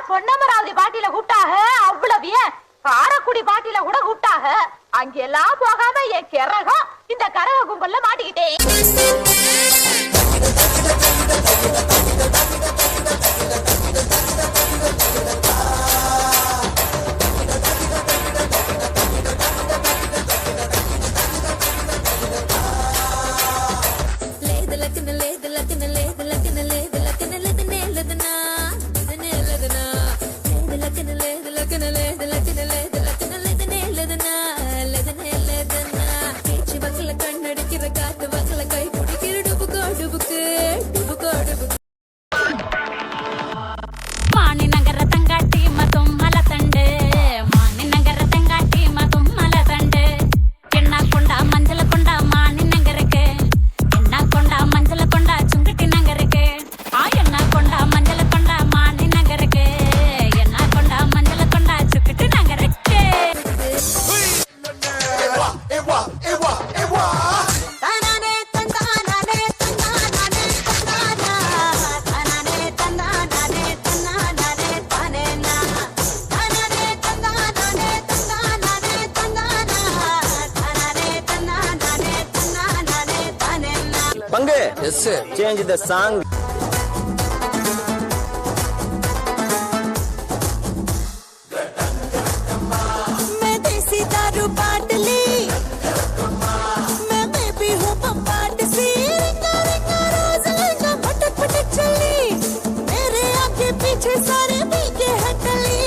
பொன்னமராவதி பாட்டில கூப்பிட்டாக, அவ்வளவு ஏன் காரக்குடி பாட்டில கூட கூப்பிட்டாக. அங்கெல்லாம் போகாம என் கிறகம் இந்த கரக கும்பல்ல மாட்டிக்கிட்டேன். Pange, yes sir. Change the song. मैं देसी दारू बाटली, मैं बेबी हूँ बम्बाट सी, रिंगा रिंगा रोज लगा पटक पटक चली, मेरे आगे पीछे सारे पीके हटली,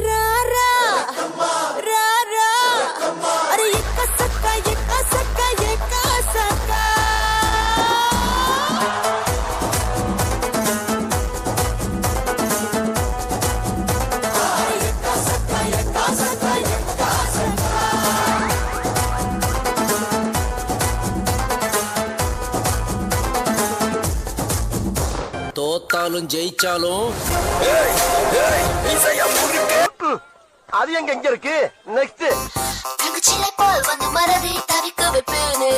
रा रा रा रा, अरे ये का सक्का ये का सक्का ये का सक्का. தோத்தாலும் ஜெயிச்சாலும் அது எங்க இருக்கு நெக்ஸ்ட் தங்கச்சிலை போல் வந்து மறதி தவிக்க வைப்பேனே.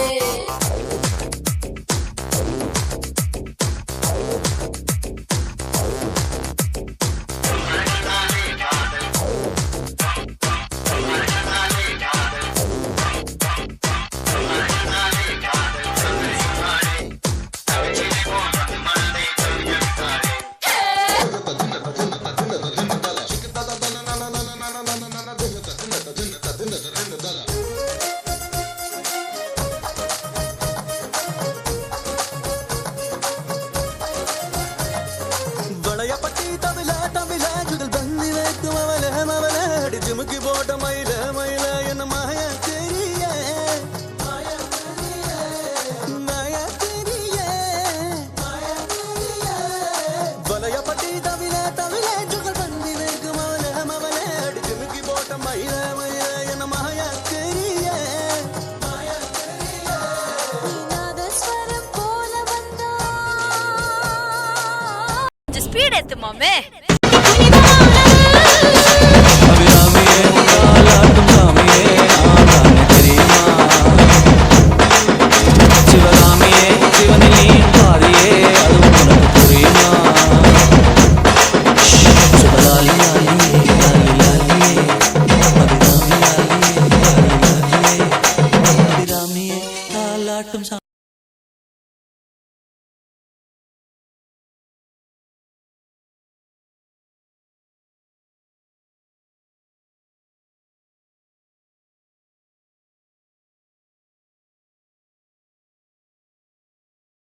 ஜிமுக்கி போட்ட மயில மயில என்ன மாயா தெரிய மாயா தெரிய வலைய பட்டி தவில தவில ஜுகல் பந்தி வைக்கு மவல மவல அடி ஜிமுக்கி போட்ட மயில மயில என்ன மாயா தெரிய மாயா தெரிய நாதஸ்வரம் போல வந்தா ஸ்பீட் ஏத்து மாமே.